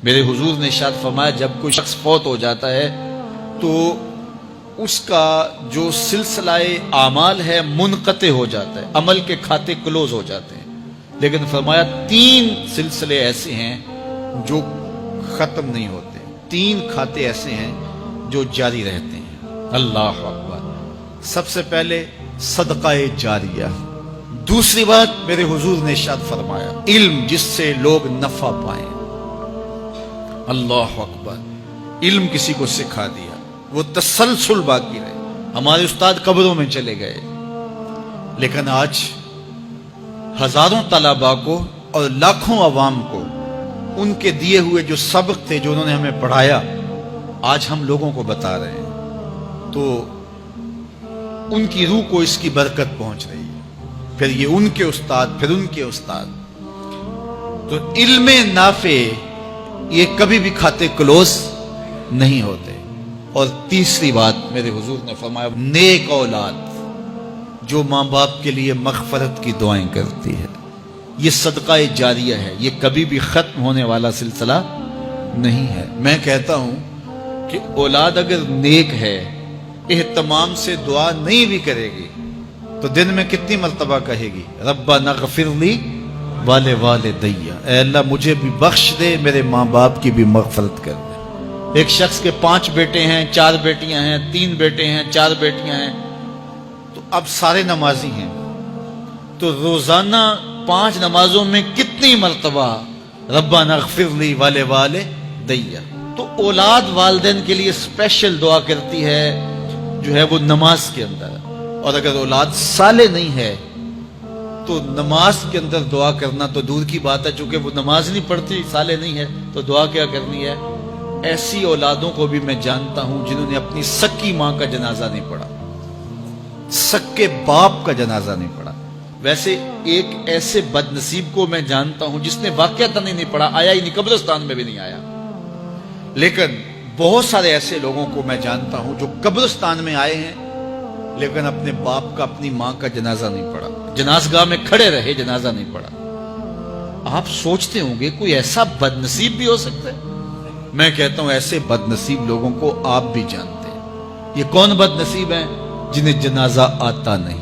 میرے حضور نے ارشاد فرمایا جب کوئی شخص فوت ہو جاتا ہے تو اس کا جو سلسلہ اعمال ہے منقطع ہو جاتا ہے، عمل کے کھاتے کلوز ہو جاتے ہیں، لیکن فرمایا 3 سلسلے ایسے ہیں جو ختم نہیں ہوتے، 3 کھاتے ایسے ہیں جو جاری رہتے ہیں۔ اللہ اکبر۔ سب سے پہلے صدقہ جاریہ، دوسری بات میرے حضور نے ارشاد فرمایا علم جس سے لوگ نفع پائیں۔ اللہ اکبر۔ علم کسی کو سکھا دیا، وہ تسلسل باقی رہے۔ ہمارے استاد قبروں میں چلے گئے، لیکن آج ہزاروں طلباء کو اور لاکھوں عوام کو ان کے دیے ہوئے جو سبق تھے جو انہوں نے ہمیں پڑھایا آج ہم لوگوں کو بتا رہے ہیں، تو ان کی روح کو اس کی برکت پہنچ رہی ہے۔ پھر یہ ان کے استاد، پھر ان کے استاد۔ تو علم نافع یہ کبھی بھی کھاتے کلوز نہیں ہوتے۔ اور تیسری بات میرے حضور نے فرمایا نیک اولاد جو ماں باپ کے لیے مغفرت کی دعائیں کرتی ہے، یہ صدقہ جاریہ ہے، یہ کبھی بھی ختم ہونے والا سلسلہ نہیں ہے۔ میں کہتا ہوں کہ اولاد اگر نیک ہے، اہتمام سے دعا نہیں بھی کرے گی تو دن میں کتنی مرتبہ کہے گی ربنا اغفر لی ولوالدی، اے اللہ مجھے بھی بخش دے، میرے ماں باپ کی بھی مغفرت کر دے۔ ایک شخص کے 5 بیٹے ہیں، 4 بیٹیاں ہیں، 3 بیٹے ہیں، 4 بیٹیاں ہیں، تو اب سارے نمازی ہیں، تو روزانہ 5 نمازوں میں کتنی مرتبہ ربنا اغفر لی ولوالدی۔ تو اولاد والدین کے لیے اسپیشل دعا کرتی ہے جو ہے وہ نماز کے اندر، اور اگر اولاد صالح نہیں ہے تو نماز کے اندر دعا کرنا تو دور کی بات ہے، چونکہ وہ نماز نہیں پڑھتی، صالح نہیں ہے، تو دعا کیا کرنی ہے؟ ایسی اولادوں کو بھی میں جانتا ہوں جنہوں نے اپنی سکی ماں کا جنازہ نہیں پڑھا، سکے باپ کا جنازہ نہیں پڑھا۔ ویسے ایک ایسے بد نصیب کو میں جانتا ہوں جس نے واقعتاً نہیں پڑھا، آیا ہی نہیں، قبرستان میں بھی نہیں آیا، لیکن بہت سارے ایسے لوگوں کو میں جانتا ہوں جو قبرستان میں آئے ہیں لیکن اپنے باپ کا، اپنی ماں کا جنازہ نہیں پڑھا، جنازگاہ میں کھڑے رہے، جنازہ نہیں پڑھا۔ آپ سوچتے ہوں گے کوئی ایسا بد نصیب بھی ہو سکتا ہے؟ میں کہتا ہوں ایسے بد نصیب لوگوں کو آپ بھی جانتے ہیں۔ یہ کون بد نصیب ہیں؟ جنہیں جنازہ آتا نہیں،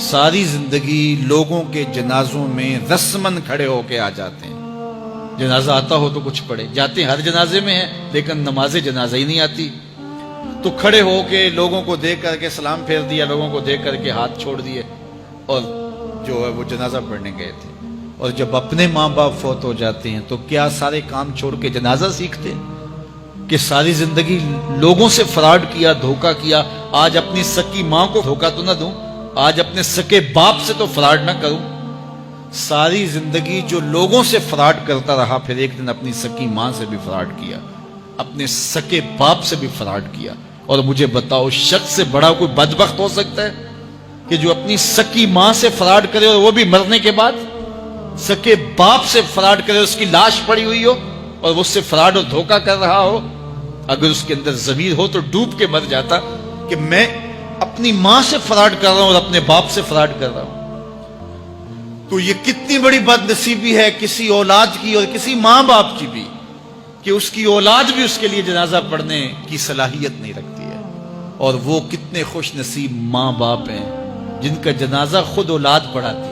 ساری زندگی لوگوں کے جنازوں میں رسمن کھڑے ہو کے آ جاتے ہیں، جنازہ آتا ہو تو کچھ پڑھے، جاتے ہیں ہر جنازے میں ہیں لیکن نماز جنازہ ہی نہیں آتی، تو کھڑے ہو کے لوگوں کو دیکھ کر کے سلام پھیر دیا، لوگوں کو دیکھ کر کے ہاتھ چھوڑ دیے، اور جو ہے وہ جنازہ پڑھنے گئے تھے۔ اور جب اپنے ماں باپ فوت ہو جاتے ہیں تو کیا سارے کام چھوڑ کے جنازہ سیکھتے ہیں کہ ساری زندگی لوگوں سے فراڈ کیا، دھوکہ کیا، آج اپنی سکی ماں کو دھوکہ تو نہ دوں، آج اپنے سکے باپ سے تو فراڈ نہ کروں۔ ساری زندگی جو لوگوں سے فراڈ کرتا رہا، پھر ایک دن اپنی سکی ماں سے بھی فراڈ کیا، اپنے سکے باپ سے بھی فراڈ کیا۔ اور مجھے بتاؤ شخص سے بڑا کوئی بدبخت ہو سکتا ہے کہ جو اپنی سکی ماں سے فراڈ کرے اور وہ بھی مرنے کے بعد؟ سکے باپ سے فراڈ کرے، اس کی لاش پڑی ہوئی ہو اور وہ اس سے فراڈ اور دھوکہ کر رہا ہو، اگر اس کے اندر ضمیر ہو تو ڈوب کے مر جاتا کہ میں اپنی ماں سے فراڈ کر رہا ہوں اور اپنے باپ سے فراڈ کر رہا ہوں۔ تو یہ کتنی بڑی بد نصیبی ہے کسی اولاد کی اور کسی ماں باپ کی بھی کہ اس کی اولاد بھی اس کے لیے جنازہ پڑھنے کی صلاحیت نہیں رکھتی ہے۔ اور وہ کتنے خوش نصیب ماں باپ ہیں جن کا جنازہ خود اولاد پڑھاتی ہے۔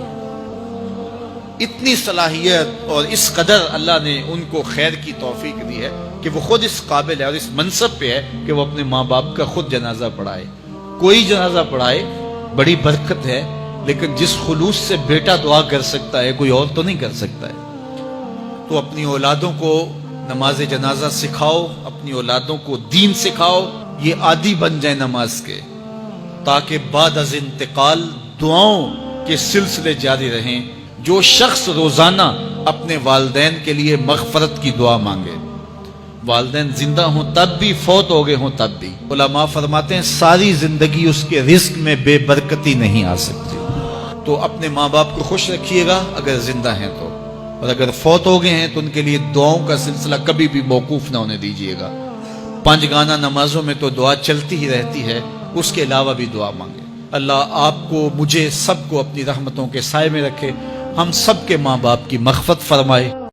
اتنی صلاحیت اور اس قدر اللہ نے ان کو خیر کی توفیق دی ہے کہ وہ خود اس قابل ہے اور اس منصب پہ ہے کہ وہ اپنے ماں باپ کا خود جنازہ پڑھائے۔ کوئی جنازہ پڑھائے بڑی برکت ہے، لیکن جس خلوص سے بیٹا دعا کر سکتا ہے کوئی اور تو نہیں کر سکتا ہے۔ تو اپنی اولادوں کو نماز جنازہ سکھاؤ، اپنی اولادوں کو دین سکھاؤ، یہ عادی بن جائے نماز کے، تاکہ بعد از انتقال دعاؤں کے سلسلے جاری رہیں۔ جو شخص روزانہ اپنے والدین کے لیے مغفرت کی دعا مانگے، والدین زندہ ہوں تب بھی، فوت ہو گئے ہوں تب بھی، علماء فرماتے ہیں ساری زندگی اس کے رزق میں بے برکتی نہیں آ سکتی۔ تو اپنے ماں باپ کو خوش رکھیے گا اگر زندہ ہیں تو، اور اگر فوت ہو گئے ہیں تو ان کے لیے دعاؤں کا سلسلہ کبھی بھی موقوف نہ ہونے دیجیے گا۔ 5 گانا نمازوں میں تو دعا چلتی ہی رہتی ہے، اس کے علاوہ بھی دعا مانگے۔ اللہ آپ کو، مجھے، سب کو اپنی رحمتوں کے سائے میں رکھے، ہم سب کے ماں باپ کی مغفرت فرمائے۔